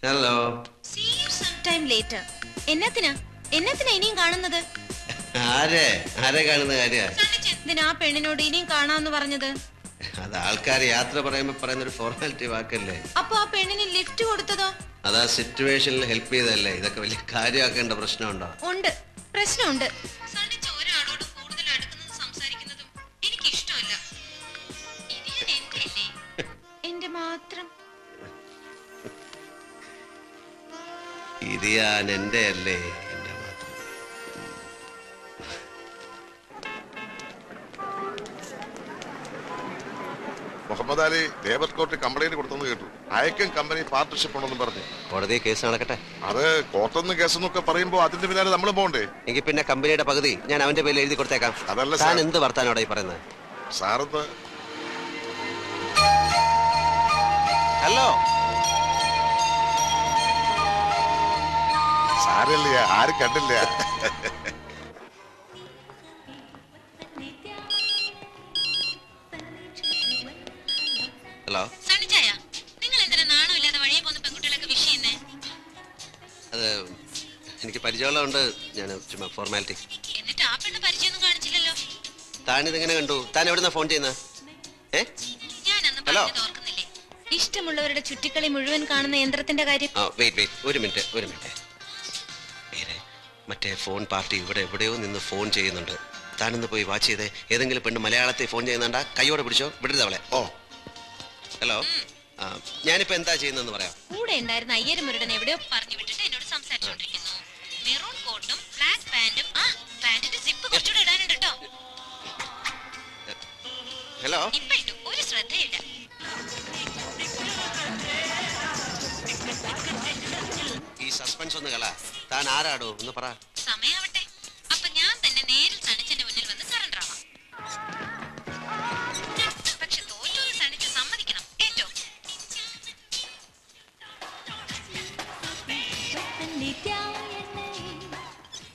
Hello. See you sometime later. എന്നത്തിനാ ഇനിയും കാണുന്നത്? ആരെ കാണുന്ന കാര്യ? എന്തിനാ ആ പെണ്ണിനോട് ഇനിയും കാണാന്ന് പറഞ്ഞത്? അത് ആൾക്കാർ യാത്ര പറയുമ്പോ പറയുന്ന ഒരു ഫോർമാലിറ്റി വാക്കല്ലേ. അപ്പൊ ആ പെണ്ണിന് ലിഫ്റ്റ് കൊടുത്തതോ? അതാ സിറ്റുവേഷനിൽ ഹെൽപ്പ് ചെയ്തല്ലേ. ഇതൊക്കെ വലിയ കാര്യമാക്കേണ്ട പ്രശ്നമുണ്ടോ? ഉണ്ട്, പ്രശ്നമുണ്ട്. ഒരാളോട് കൂടുതൽ അടുക്കുന്നതും സംസാരിക്കുന്നതും എനിക്ക് ഇഷ്ടമല്ല. എന്റെ മാത്രം. ഇത് ഞാൻ എന്റെ അല്ലേ, എന്റെ മാത്രം. Muhammad Ali labour court complaint കൊടുത്തെന്ന് കേട്ടു. അയക്കും കമ്പനി പാർട്ണർഷിപ്പ് ഉണ്ടെന്നും പറഞ്ഞു. കോടതി കേസ് നടക്കട്ടെ. അത് കോർട്ടൊന്ന് കേസെന്നൊക്കെ പറയുമ്പോ അതിന്റെ പിന്നാലെ നമ്മൾ പോകണ്ടേ? എങ്കിൽ പിന്നെ കമ്പനിയുടെ പകുതി ഞാൻ അവന്റെ പേരിൽ എഴുതി കൊടുത്തേക്കാം. അതല്ല താൻ എന്ത് വർത്താനോടെ ഈ പറയുന്നത്? സാറെന്ന് ഹലോ സാരല്ല, ആരും കണ്ടില്ല. ഹലോ. നിങ്ങൾ എന്തിനാ നാണമില്ലാതെ വഴിയെ പോകുന്ന പെൺകുട്ടികളൊക്കെ വിഷ് ചെയ്യുന്നേ? അത് എനിക്ക് പരിചയമുള്ളതുകൊണ്ട് ഞാൻ ചുമ്മാ ഫോർമാലിറ്റി. എന്നിട്ട് ആ പെണ്ണ് പരിചയമൊന്നും കാണിച്ചില്ലല്ലോ. താൻ ഇതെങ്ങനെ കണ്ടു? താൻ എവിടുന്നാ ഫോൺ ചെയ്യുന്നത്? ഞാൻ അന്ന് പറഞ്ഞത് ഓർക്കുന്നില്ലേ? ഇഷ്ടമുള്ളവരുടെ ചുറ്റിക്കളി മുഴുവൻ കാണുന്ന യന്ത്രത്തിന്റെ കാര്യം. ഒരു മിനിറ്റ്. മറ്റേ ഫോൺ പാർട്ടി ഇവിടെ എവിടെയോ നിന്ന് ഫോൺ ചെയ്യുന്നുണ്ട്. താനൊന്ന് പോയി വാച്ച് ചെയ്തേ. ഏതെങ്കിലും പെണ്ണ് മലയാളത്തിൽ ഫോൺ ചെയ്യുന്നുണ്ടാ കൈയോടെ പിടിച്ചോ, വിടരുത് അവളെ. ഹലോ. ഞാനിപ്പോ എന്താ ചെയ്യുന്നതെന്ന് പറയാം. കൂടെ ഉണ്ടായിരുന്ന അയ്യരുമുരുടൻ എവിടെയോ പറഞ്ഞു വിട്ടിട്ട് എന്നോട് സംസാരിച്ചോണ്ടിരിക്കുന്നു. മെറൂൺ കോട്ടും ബ്ലാക്ക് പാന്റും. പാന്റിന്റെ സിപ്പ് കുറച്ചുകൂടെ ഇടാനുണ്ട് കേട്ടോ. ഹലോ. ഇപ്പൊ ഇട്ടു, ഒരു ശ്രദ്ധയില്ല. ഈ സസ്പെൻസ് ഒന്ന് കള. താൻ ആരാടോ ഒന്ന് പറ. സമയാവട്ടെ, അപ്പൊ ഞാൻ തന്നെ നേരിൽ സണിച്ചന്റെ മുന്നിൽ വന്ന് സറണ്ടർ ആവാം. പക്ഷെ തോറ്റോന്ന് സണിച്ച് സമ്മതിക്കണം. ഏറ്റോ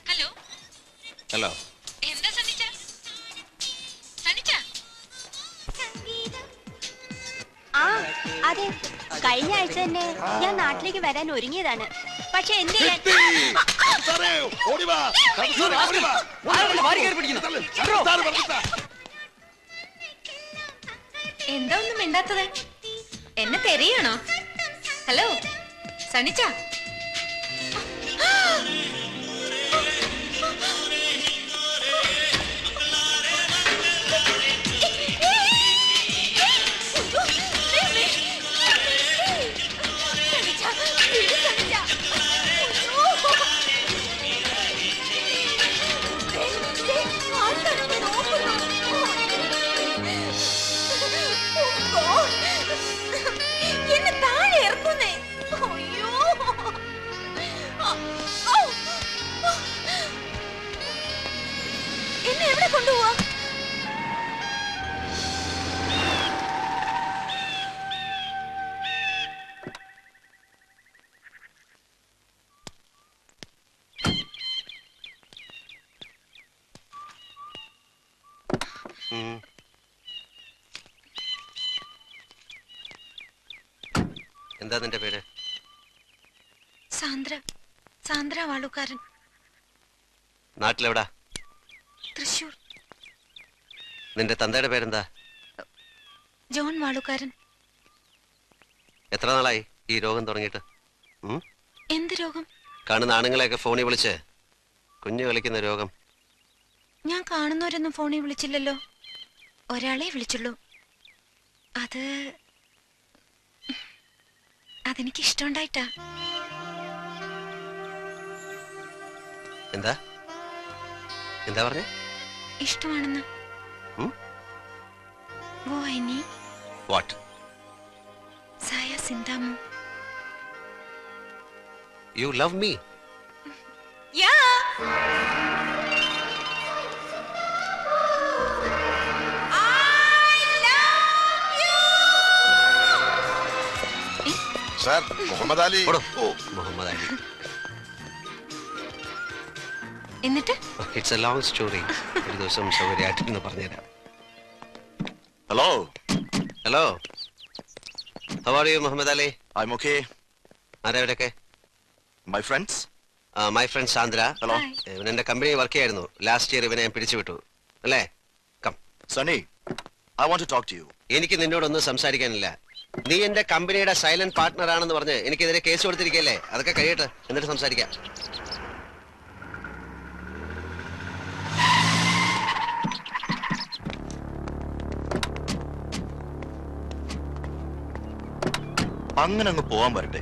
ഹലോ. ഹലോ. എന്താ സണിച്ച? അതെ, കഴിഞ്ഞ ആഴ്ച തന്നെ ഞാൻ നാട്ടിലേക്ക് വരാൻ ഒരുങ്ങിയതാണ്. പക്ഷെ എന്ത് എന്താ ഒന്നും മിണ്ടാത്തത്? എന്നെ തെരയാണോ? ഹലോ സണിച്ച. എന്നെ എവിടെ കൊണ്ടുപോവാ? എന്താ നിന്റെ പേര്? സാന്ദ്ര വാളുകാരൻ. നാട്ടിലെവിടാ? തൃശൂർ. നിന്റെ തന്തയുടെ പേരെന്താ? ജോൺ വാളുകാരൻ. എത്ര നാളായി ഈ രോഗം തുടങ്ങിയിട്ട്? എന്ത് രോഗം? കാണുന്ന ആണുങ്ങളെയൊക്കെ ഫോണിൽ വിളിച്ച് കുഞ്ഞു കളിക്കുന്ന രോഗം. ഞാൻ കാണുന്നവരൊന്നും ഫോണിൽ വിളിച്ചില്ലല്ലോ. ഒരാളെ വിളിച്ചുള്ളൂ. അതെനിക്ക് ഇഷ്ടമുണ്ടായിട്ടാ. എന്താ എന്താ പറഞ്ഞേ? ഇഷ്ടമാണെന്ന്. വാട്ട്? സായ സിന്താമു. You love me? Yeah. Sir Muhammad Ali. Muhammad Ali. എന്നിട്ട് ഇറ്റ്സ് എ ലോങ് സ്റ്റോറി. ഒരു ദിവസം സൗകര്യമായിട്ടൊന്ന് പറഞ്ഞുതരാം. Hello. Hello. How are you, Muhammad Ali? I'm okay. ആരവരൊക്കെ? My friends. My friend Sandra. Hello. ഇവൻ എന്റെ കമ്പനി വർക്ക് ചെയ്യായിരുന്നു. ലാസ്റ്റ് ഇയർ ഇവനെ ഞാൻ പിടിച്ചുവിട്ടു അല്ലേ? Come Sunny, I want to talk to you. എനിക്ക് നിന്നോടൊന്നും സംസാരിക്കാനില്ല. നീ എന്റെ കമ്പനിയുടെ സൈലന്റ് പാർട്ട്ണർ ആണെന്ന് പറഞ്ഞ് എനിക്കെതിരെ കേസ് കൊടുത്തിരിക്കല്ലേ? അതൊക്കെ കഴിയട്ടെ, എന്നിട്ട് സംസാരിക്കാം. അങ്ങനെ അങ്ങ് പോവാൻ വരട്ടെ.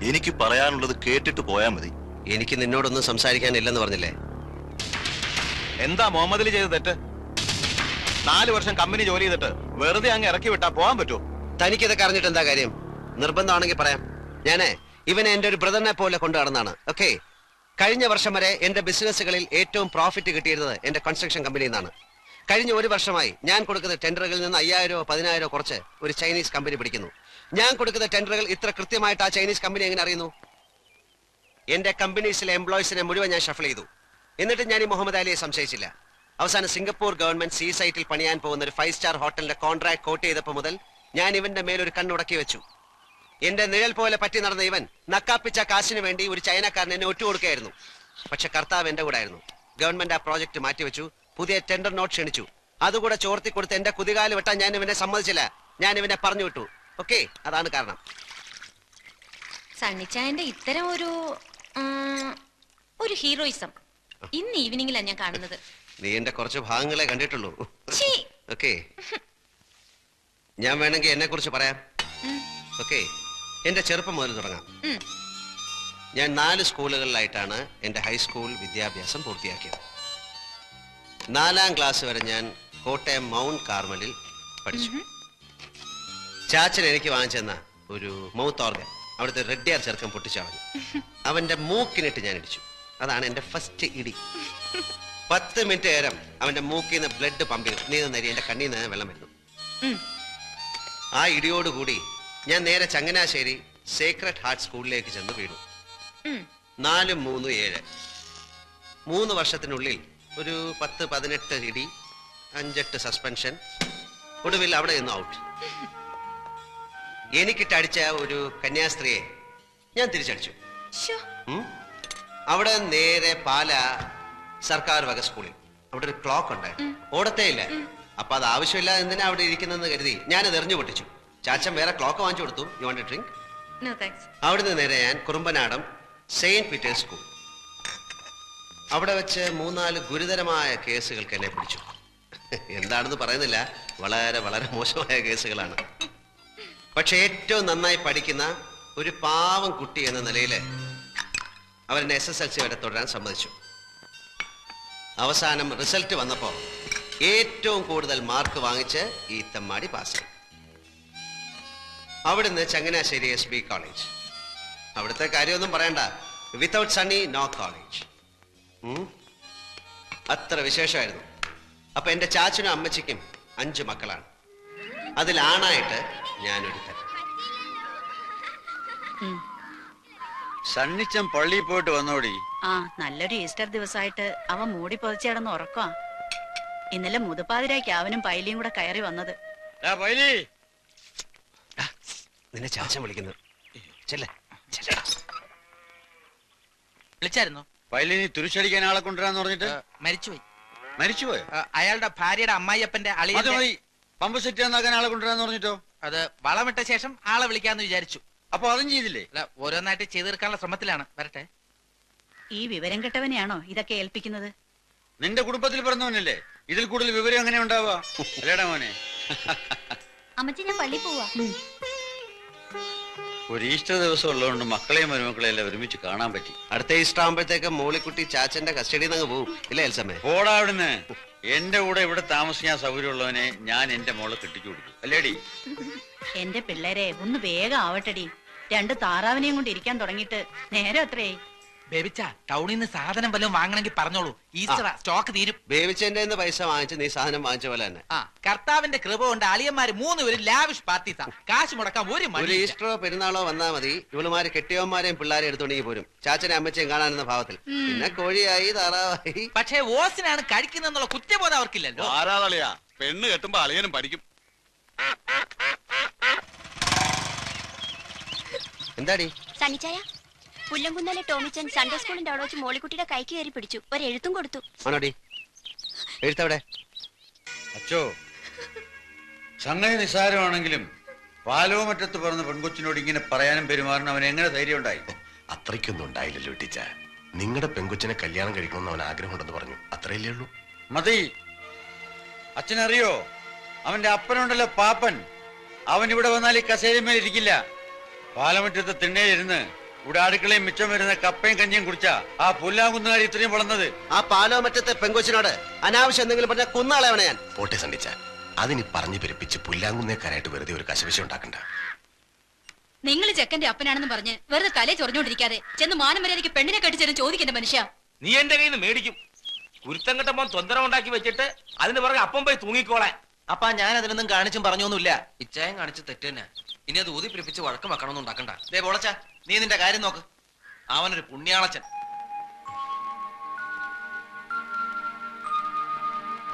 എനിക്ക് പറയാനുള്ളത് കേട്ടിട്ട് പോയാൽ മതി. എനിക്ക് നിന്നോടൊന്നും സംസാരിക്കാനില്ലെന്ന് പറഞ്ഞില്ലേ? എന്താ മുഹമ്മദ് അലി ചെയ്ത തെറ്റ്? 4 വർഷം കമ്പനി ജോലി ചെയ്തിട്ട് വെറുതെ അങ്ങ് ഇറക്കി വിട്ടാ പോകാൻ പറ്റുമോ? തനിക്കിതൊക്കെ അറിഞ്ഞിട്ട് എന്താ കാര്യം? നിർബന്ധമാണെങ്കിൽ പറയാം. ഞാനേ ഇവനെ എന്റെ ഒരു ബ്രദറിനെ പോലെ കൊണ്ടു നടന്നാണ്. ഓക്കെ, കഴിഞ്ഞ വർഷം വരെ എന്റെ ബിസിനസ്സുകളിൽ ഏറ്റവും പ്രോഫിറ്റ് കിട്ടിയിരുന്നത് എന്റെ കൺസ്ട്രക്ഷൻ കമ്പനിയിൽ നിന്നാണ്. കഴിഞ്ഞ 1 വർഷമായി ഞാൻ കൊടുക്കുന്ന ടെൻഡറുകളിൽ നിന്ന് 5000 10,000 കുറച്ച് ഒരു ചൈനീസ് കമ്പനി പിടിക്കുന്നു. ഞാൻ കൊടുക്കുന്ന ടെൻഡറുകൾ ഇത്ര കൃത്യമായിട്ട് ആ ചൈനീസ് കമ്പനി എങ്ങനെ അറിയുന്നു? എന്റെ കമ്പനീസിലെ എംപ്ലോയീസിനെ മുഴുവൻ ഞാൻ ഷഫിൾ ചെയ്തു. എന്നിട്ട് ഞാൻ ഈ മുഹമ്മദ് അലിയെ സംശയിച്ചില്ല. അവസാനം സിംഗപ്പൂർ ഗവൺമെന്റ് സീ സൈറ്റിൽ പണിയാൻ പോകുന്ന ഒരു 5 സ്റ്റാർ ഹോട്ടലിന്റെ കോൺട്രാക്ട് കോട്ട് ചെയ്തപ്പോൾ മുതൽ ഞാൻ ഇവന്റെ മേലൊരു കണ്ണുടക്കി വെച്ചു. എന്റെ നിഴൽ പോലെ പറ്റി നടന്ന ഇവൻ നക്കാപ്പിച്ച കാശിന് വേണ്ടി ഒരു ചൈനക്കാരൻ എന്നെ ഒറ്റുകൊടുക്കുകയായിരുന്നു. പക്ഷെ കർത്താവ് എന്റെ കൂടെ ആയിരുന്നു. ഗവൺമെന്റ് ആ പ്രോജക്ട് മാറ്റിവെച്ചു. പുതിയ ടെൻഡർ നോട്ട് ക്ഷണിച്ചു. അതുകൂടെ ചോർത്തി കൊടുത്ത് എന്റെ കുതികാല് വെട്ടാൻ ഞാൻ ഇവനെ സമ്മതിച്ചില്ല. ഞാൻ ഇവനെ പറഞ്ഞു വിട്ടു. ഓക്കെ, അതാണ് കാരണം. സണ്ണിച്ചായന്റെ ഇത്തരം ഒരു ഹീറോയിസം ഇന്ന് ഈവനിങ്ങിലാണ് ഞാൻ കാണുന്നത്. നീ എന്റെ കുറച്ച് ഭാഗങ്ങളെ കണ്ടിട്ടുള്ളൂ. ഛീ. ഓക്കെ, ഞാൻ വേണമെങ്കിൽ എന്നെ കുറിച്ച് പറയാം. ഓക്കെ, എന്റെ ചെറുപ്പം മുതൽ തുടങ്ങാം. ഞാൻ 4 സ്കൂളുകളിലായിട്ടാണ് എന്റെ ഹൈസ്കൂൾ വിദ്യാഭ്യാസം പൂർത്തിയാക്കിയത്. 4ാം ക്ലാസ് വരെ ഞാൻ കോട്ടയം മൗണ്ട് കാർമലിൽ പഠിച്ചു. ചാച്ചൻ എനിക്ക് വാങ്ങിച്ചെന്ന ഒരു മൗത്ത് ഓർഗൻ അവിടുത്തെ റെഡ്ഡിയാർ ചെറുക്കൻ പൊട്ടിച്ചളഞ്ഞു. അവന്റെ മൂക്കിനിട്ട് ഞാൻ ഇടിച്ചു. അതാണ് എന്റെ ഫസ്റ്റ് ഇടി. 10 മിനിറ്റ് നേരം അവന്റെ മൂക്കിൽ നിന്ന് ബ്ലഡ് പമ്പ് ചെയ്തു. നീ നരി എന്റെ കണ്ണിൽ നിന്ന് വെള്ളം വരുന്നു. ആ ഇടിയോടുകൂടി ഞാൻ നേരെ ചങ്ങനാശ്ശേരി സേക്രഡ് ഹാർട്ട് സ്കൂളിലേക്ക് ചെന്ന് വീണു. 4 3 7 3 വർഷത്തിനുള്ളിൽ ഒരു 10-18 ഇടി, 5-8 സസ്പെൻഷൻ. ഒടുവിൽ അവിടെ നിന്ന് ഔട്ട്. എനിക്കിട്ടടിച്ച ഒരു കന്യാസ്ത്രീയെ ഞാൻ തിരിച്ചടിച്ചു. അവിടെ നേരെ പാല സർക്കാർ വക സ്കൂളിൽ അവിടെ ഒരു ക്ലോക്ക് ഉണ്ടായിരുന്നു. ഓടത്തേ ഇല്ല. അപ്പൊ അത് ആവശ്യമില്ല എന്തിനാ അവിടെ ഇരിക്കുന്നെന്ന് കരുതി ഞാനത് എറിഞ്ഞു പൊട്ടിച്ചു. ചാച്ചൻ വേറെ ക്ലോക്ക് വാങ്ങിച്ചു കൊടുത്തു. You want A drink? അവിടുന്ന് നേരെ ഞാൻ കുറുമ്പനാടം സെയിന്റ് പീറ്റേഴ്സ് സ്കൂൾ. അവിടെ വെച്ച് 3-4 ഗുരുതരമായ കേസുകൾക്ക് എന്നെ പിടിച്ചു. എന്താണെന്ന് പറയുന്നില്ല, വളരെ വളരെ മോശമായ കേസുകളാണ്. പക്ഷെ ഏറ്റവും നന്നായി പഠിക്കുന്ന ഒരു പാവം കുട്ടി എന്ന നിലയിൽ അവരെന്നെ SSLC വരെ തുടരാൻ സമ്മതിച്ചു. അവസാനം റിസൾട്ട് വന്നപ്പോൾ ഏറ്റവും കൂടുതൽ മാർക്ക് വാങ്ങിച്ച് ഈ തമ്മാടി പാസ്സായി. അവിടുന്ന് ചങ്ങനാശ്ശേരി SB കോളേജ്. അവിടുത്തെ കാര്യമൊന്നും പറയണ്ട. Without Sunny no college. അത്ര വിശേഷമായിരുന്നു. അപ്പൊ എന്റെ ചാച്ചനും അമ്മച്ചിക്കും 5 മക്കളാണ്. അതിലാണായിട്ട് ഞാനൊരു തരം. സണ്ണിച്ചൻ പള്ളിയിൽ പോയിട്ട് വന്നോടി. ആ, നല്ലൊരു ഈസ്റ്റർ ദിവസമായിട്ട് അവൻ മൂടി പൊതിച്ചിടന്ന് ഉറക്കാ. ഇന്നലെ മുതുപ്പാതിരായ്ക്ക് അവനും പൈലിയും കൂടെ കയറി വന്നത്. നിന്നെ ചാച്ചൻ വിളിക്കുന്നു. വിളിച്ചായിരുന്നോ? പൈലിനി തുരിശടിക്കാൻ ആളെ കൊണ്ടുവരാന്ന് പറഞ്ഞിട്ട് മരിച്ചുപോയി. മരിച്ചുപോയോ? അയാളുടെ ഭാര്യയുടെ അമ്മായിയപ്പന്റെ അളിയൻ പമ്പ് സെറ്റ് എന്നാക്കാൻ ആളെ കൊണ്ടുവരാന്ന് പറഞ്ഞിട്ടോ? അത് വളമിട്ട ശേഷം ആളെ വിളിക്കാന്ന് വിചാരിച്ചു. അപ്പൊ അതും ചെയ്തില്ലേ? അല്ല, ഓരോന്നായിട്ട് ചെയ്തു തീർക്കാനുള്ള ശ്രമത്തിലാണ്. വരട്ടെ. ഈ വിവരം കെട്ടവനെയാണോ ഇതൊക്കെ ഏൽപ്പിക്കുന്നത്? നിന്റെ കുടുംബത്തിൽ പിറന്നവനല്ലേ, ഇതിൽ കൂടുതൽ വിവരം എങ്ങനെ ഉണ്ടാവാ? അല്ലേടാ മോനെ? അമ്മച്ചി, ഞാൻ പള്ളി പോവാ. ഒരു ഈസ്റ്റർ ദിവസം ഉള്ളതുകൊണ്ട് മക്കളെയും മരുമക്കളെയും എല്ലാം ഒരുമിച്ച് കാണാൻ പറ്റി. അടുത്ത ഈസ്റ്റർ ആകുമ്പോഴത്തേക്ക് മോളിക്കുട്ടി ചാച്ചന്റെ കസ്റ്റഡിയിൽ നിന്ന് പോവും. ഇല്ല എൽസമ്മേ? ഓടാ അവിടുന്ന്. എന്റെ കൂടെ ഇവിടെ താമസിക്കാൻ സൗകര്യമുള്ളവനെ ഞാൻ എന്റെ മോളെ കെട്ടിച്ചു കൊടുക്കും. അല്ലേടി? എന്റെ പിള്ളേരെ ഒന്ന് വേഗം ആവട്ടടി. 2 താറാവിനെയും കൊണ്ട് ഇരിക്കാൻ തുടങ്ങിയിട്ട് നേരം എത്രയായി? ബേബിച്ച, ടൗണിൽ നിന്ന് സാധനം വല്ലതും വാങ്ങണമെങ്കിൽ പറഞ്ഞോളൂ. ഈസ്റ്റർ സ്റ്റോക്ക് തീരും. ബേബിച്ചെന്റെ പൈസ വാങ്ങിച്ച് നീ സാധനം വാങ്ങിച്ച പോലെ തന്നെ. കർത്താവിന്റെ കൃപ കൊണ്ട് അളിയന്മാര് 3 പേരും ലാവിഷ് പാർട്ടീസാ. കാശ് മുടക്കാൻ ഒരു ഈസ്റ്ററോ പെരുന്നാളോ വന്നാ മതി, ഇവളുമാര് കെട്ടിയവന്മാരെയും പിള്ളേരെ എടുത്തോണ്ടെങ്കിൽ പോരും. ചാച്ചനെ അമ്മച്ചയും കാണാനെന്ന ഭാവത്തിൽ. പിന്നെ കോഴിയായി താറാവായി. പക്ഷേ ഓസിനാണ് കഴിക്കുന്നുള്ള കുറ്റബോധം അവർക്കില്ലല്ലോ. ആരാതളിയാ, പെണ്ണ് കെട്ടുമ്പോ അളിയനും പഠിക്കും. എന്താടി സണ്ണിച്ചായ, പുല്ലംകുന്നലെ ടോമിച്ചൻ സൺഡേ സ്കൂളിന്റെ അവിടെ വെച്ച് മോളിക്കുട്ടിയുടെ കൈക്ക് കയറി പിടിച്ചു. ഒരു എഴുത്തും കൊടുത്തു. ആണോടി? എഴുത്തവിടെ? അച്ചോ, സംഗതി നിസ്സാരമാണെങ്കിലും പാലോമറ്റത്ത് പറഞ്ഞ പെൺകൊച്ചിനോട് ഇങ്ങനെ പറയാനും പെരുമാറാനും അവൻ എങ്ങനെ ധൈര്യം ഉണ്ടായി? അത്രയ്ക്കൊന്നും ഉണ്ടായില്ലല്ലോ ടീച്ച. നിങ്ങളുടെ പെൺകൊച്ചിനെ കല്യാണം കഴിക്കണമെന്ന് അവൻ ആഗ്രഹമുണ്ടെന്ന് പറഞ്ഞു, അത്രയല്ലേ ഉള്ളൂ. മതി. അച്ഛനറിയോ, അവന്റെ അപ്പനുണ്ടല്ലോ പാപ്പൻ, അവൻ ഇവിടെ വന്നാൽ ഈ കസേരമേൽ ഇരിക്കില്ല. പാലമറ്റത്തെ തിണ്ണയിലിരുന്ന് ഇവിടെ അടുക്കളയും മിച്ചം വരുന്ന കപ്പയും കഞ്ഞിയും കുടിച്ചാ ആ പുല്ലാങ്കുന്നുകാരി ഇത്രയും വളർന്നത്. ആ പാലോമറ്റത്തെ പെങ്കൊച്ചിനോട് അനാവശ്യം എന്തെങ്കിലും പറഞ്ഞാൽ കുന്നാളവനെ ഞാൻ. പോട്ടെ സണ്ടിച്ച, അതിനി പറഞ്ഞു പെരുപ്പിച്ച് പുല്ലാങ്കുന്നേക്കാരായിട്ട് വെറുതെ ഒരു കശവിശം ഉണ്ടാക്കണ്ട. നിങ്ങൾ ചെക്കന്റെ അപ്പനാണെന്ന് പറഞ്ഞ് വെറുതെ തലേ ചൊറിഞ്ഞോണ്ടിരിക്കാതെ ചെന്ന് മാനം മര്യാദയ്ക്ക് പെണ്ണിനെ കെട്ടിച്ചേരും ചോദിക്കേണ്ട മനുഷ്യ. നീ എന്റെ കയ്യിൽ നിന്ന് മേടിക്കും. കുരുത്തങ്കട്ട മോൻ തൊന്തരം ഉണ്ടാക്കി വെച്ചിട്ട് അതിന് പുറകെ അപ്പം പോയി തൂങ്ങിക്കോളെ. അപ്പാ ഞാൻ അതിനൊന്നും കാണിച്ചും പറഞ്ഞൊന്നുമില്ല. ഇച്ചായം കാണിച്ച് തെറ്റ് തന്നെ. ഇനി അത് ഊതി പിടിപ്പിച്ച് വഴക്കം വെക്കണമെന്ന് ഉണ്ടാക്കണ്ട. ദേ പോളച്ച, നീ നിന്റെ കാര്യം നോക്ക്. അവനൊരു പുണ്യാളച്ചൻ.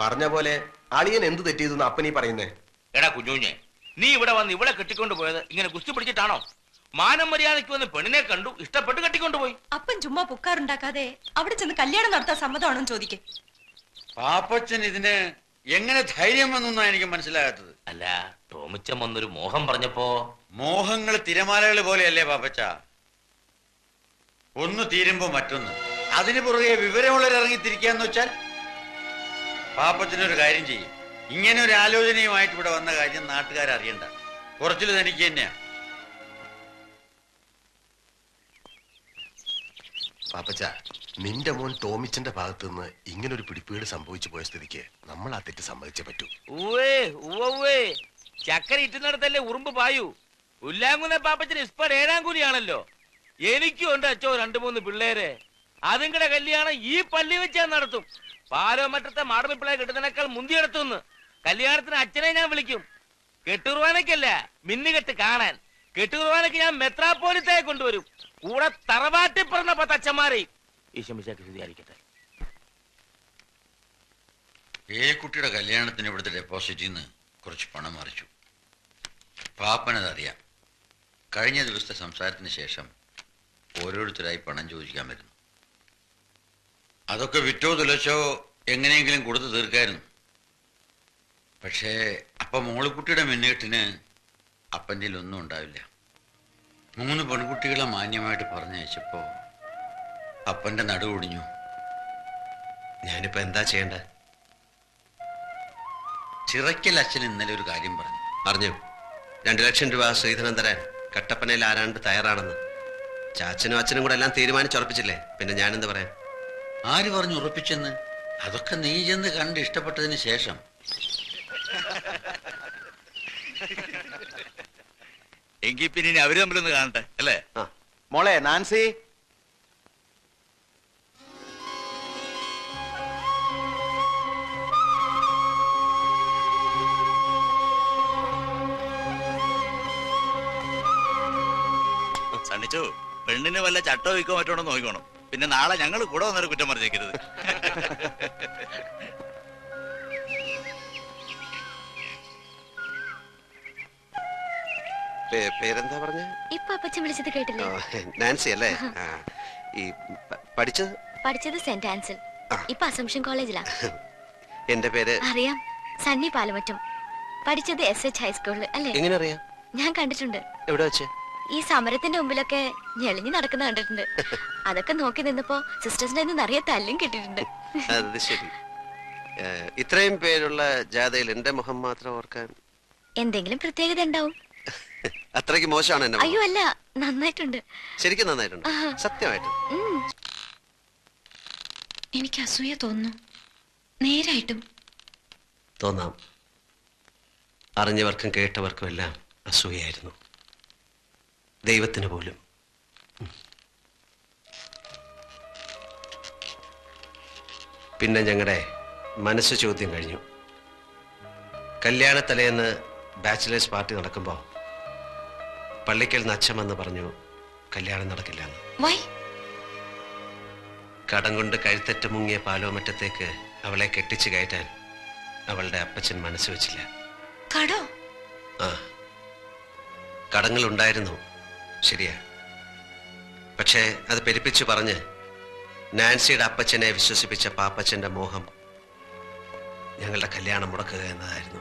പറഞ്ഞ പോലെ അളിയൻ എന്ത് തെറ്റിയതെന്ന് അപ്പനീ പറയുന്നേ? എടാ കുഞ്ഞുഞ്ഞെ, നീ ഇവിടെ വന്ന് ഇവിടെ കെട്ടിക്കൊണ്ട് പോയത് ഇങ്ങനെ കുസ്തി പിടിച്ചിട്ടാണോ? മാനം മര്യാദയ്ക്ക് വന്ന് പെണ്ണിനെ കണ്ടു, ഇഷ്ടപ്പെട്ട് കെട്ടിക്കൊണ്ടുപോയി. അപ്പൻ ചുമ്മാ പുക്കാറുണ്ടാക്കാതെ അവിടെ ചെന്ന് കല്യാണം നടത്താൻ സമ്മതമാണോ ചോദിക്കും. പാപ്പച്ചൻ ഇതിന് എങ്ങനെ ധൈര്യം വന്നൊന്നാ എനിക്ക് മനസ്സിലാകാത്തത്. അല്ല, ടോമിച്ചൻ വന്നൊരു മോഹം പറഞ്ഞപ്പോ. മോഹങ്ങൾ തിരമാലകൾ പോലെയല്ലേ പാപ്പച്ച? ഒന്ന് തീരുമ്പോ മറ്റൊന്ന്. അതിന് പുറകെ വിവരമുള്ളവരിറങ്ങിത്തിരിക്കാന്ന് വെച്ചാൽ പാപ്പച്ചനൊരു കാര്യം ചെയ്യും. ഇങ്ങനെ ഒരു ആലോചനയുമായിട്ട് ഇവിടെ വന്ന കാര്യം നാട്ടുകാരറിയണ്ട. കുറച്ചിൽ തനിക്ക് തന്നെയാ. പാപ്പച്ച, നിന്റെ മോൻ ടോമിച്ചന്റെ ഭാഗത്ത് നിന്ന് ഇങ്ങനൊരു പിടിപ്പീട് സംഭവിച്ചു പോയ സ്ഥിതിക്ക് നമ്മൾ ആ തെറ്റ് സമ്മതിച്ചേ പറ്റൂ. ചക്കര ഇറ്റുന്നിടത്തല്ലേ ഉറുമ്പ് പായു. പുല്ലാങ്കുന്ന പാപ്പച്ചന് ഇസ്പട് 7-ാം കൂലിയാണല്ലോ. എനിക്കും ഉണ്ട് അച്ചോ 2-3 പിള്ളേര്. അതുങ്ങളുടെ കല്യാണം ഈ പള്ളി വെച്ചാൽ നടത്തും. പാലോമറ്റത്തെ മാടമ്പിപ്പിള്ളയെ കിട്ടുന്നതിനേക്കാൾ മുന്തിയെടുത്തുനിന്ന് കല്യാണത്തിന് അച്ഛനെ ഞാൻ വിളിക്കും. കെട്ടുകുർവാനയ്ക്കല്ല, മിന്നുകെട്ട് കാണാൻ. കെട്ടുകുർവാനയ്ക്ക് ഞാൻ മെത്രാപ്പോലിത്തയെ കൊണ്ടുവരും. കൂടെ തറവാട്ടിൽ പറഞ്ഞ 10 അച്ഛന്മാരെ. ഈശോമിശിഹായ്ക്ക് സ്തുതിയായിരിക്കട്ടെ. കുട്ടിയുടെ കല്യാണത്തിന് ഇവിടുത്തെ ഡെപ്പോസിറ്റിൽ നിന്ന് കുറച്ച് പണം മറിച്ചു. പാപ്പനതറിയാം. കഴിഞ്ഞ ദിവസത്തെ സംസാരത്തിന് ശേഷം ഓരോരുത്തരായി പണം ചോദിക്കാൻ വരുന്നു. അതൊക്കെ വിറ്റോ തുലച്ചോ എങ്ങനെയെങ്കിലും കൊടുത്തു തീർക്കായിരുന്നു. പക്ഷേ അപ്പം മോളിക്കുട്ടിയുടെ മിന്നേട്ടിന് അപ്പൻ്റെ ഒന്നും ഉണ്ടാവില്ല. 3 പെൺകുട്ടികളെ മാന്യമായിട്ട് പറഞ്ഞയച്ചപ്പോ അപ്പൻ്റെ നടുവൊടിഞ്ഞു. ഞാനിപ്പോ എന്താ ചെയ്യണ്ടേ? ചിറയ്ക്കൽ അച്ഛൻ ഇന്നലെ ഒരു കാര്യം പറഞ്ഞു. അറിഞ്ഞു. 2 ലക്ഷം രൂപ ശ്രീധരൻ തരാൻ കട്ടപ്പനയിൽ ആരാണ്ട് തയ്യാറാണെന്ന്. ചാച്ചനും അച്ഛനും കൂടെ എല്ലാം തീരുമാനിച്ചുറപ്പിച്ചില്ലേ, പിന്നെ ഞാനെന്ത് പറയാൻ? ആര് പറഞ്ഞു ഉറപ്പിച്ചെന്ന്? അതൊക്കെ നീ ചെന്ന് കണ്ട് ഇഷ്ടപ്പെട്ടതിന് ശേഷം. എങ്കിൽ പിന്നെ അവര് തമ്മിലൊന്ന് കാണട്ടെ അല്ലേ? മോളെ നാൻസി, സണ്ണിച്ചു, പെണ്ണിന് വല്ല ചട്ടോ വിൽക്കോ മറ്റോണോ നോക്കിക്കോണം. പിന്നെ നാളെ ഞങ്ങൾ കൂടെ വന്നൊരു കുറ്റം പറഞ്ഞേക്കരുത്. പേരെന്താ പറഞ്ഞ? ഇപ്പൊ അപ്പച്ചൻ വിളിച്ചത് കേട്ടില്ലേ? നാൻസി അല്ലേ? ഈ പഠിച്ചത് സെന്റ് ആൻസൽ. ഇപ്പൊ അസംഷൻ കോളേജിലാ. എന്റെ പേര് അറിയാം, സണ്ണി പാലമറ്റം. പഠിച്ചത് SH ഹൈസ്കൂളിൽ അല്ലേ? എങ്ങനെ അറിയാം? ഞാൻ കണ്ടിട്ടുണ്ട്. എവിടെ വെച്ച്? ഈ സമരത്തിന്റെ മുമ്പിലൊക്കെ ഞെളിഞ്ഞു നടക്കുന്ന കണ്ടിട്ടുണ്ട്. അതൊക്കെ നോക്കി നിന്നപ്പോ സിസ്റ്റേഴ്സിന്റെ നിറയെ തല്ലും കിട്ടിയിട്ടുണ്ട്. അത് ശരി. ഇത്രയും പേരുള്ള ജാഥയിൽ എന്റെ മുഖം മാത്രം ഓർക്കാൻ എന്തെങ്കിലും പ്രത്യേകത ഉണ്ടാവും. അത്രയ്ക്ക് മോശമാണ് എന്നെ? അയ്യോ അല്ല, നന്നായിട്ടുണ്ട്. ശരിക്കും നന്നായിട്ടുണ്ട്, സത്യമായിട്ട്. എനിക്ക് അസൂയ തോന്നുന്നു. നേരായിട്ടും തോന്നാം. അറിഞ്ഞവർക്കും കേട്ടവർക്കും എല്ലാം അസൂയായിരുന്നു, ദൈവത്തിന് പോലും. പിന്നെ ഞങ്ങളുടെ മനസ്സ് ചോദ്യം കഴിഞ്ഞു. കല്യാണത്തലേന്ന് ബാച്ചിലേഴ്സ് പാർട്ടി നടക്കുമ്പോൾ പള്ളിക്കൽ നിന്ന് അച്ഛൻ വന്ന് പറഞ്ഞു കല്യാണം നടക്കില്ലെന്ന്. കടം കൊണ്ട് കഴുത്തറ്റ് മുങ്ങിയ പാലോമറ്റത്തേക്ക് അവളെ കെട്ടിച്ചു കയറ്റാൻ അവളുടെ അപ്പച്ചൻ മനസ്സ് വെച്ചില്ല. ആ, കടങ്ങൾ ഉണ്ടായിരുന്നു, ശരിയാ. പക്ഷേ അത് പെരുപ്പിച്ചു പറഞ്ഞ് നാൻസിയുടെ അപ്പച്ചനെ വിശ്വസിപ്പിച്ച പാപ്പച്ചന്റെ മോഹം ഞങ്ങളുടെ കല്യാണം മുടക്കുക എന്നതായിരുന്നു.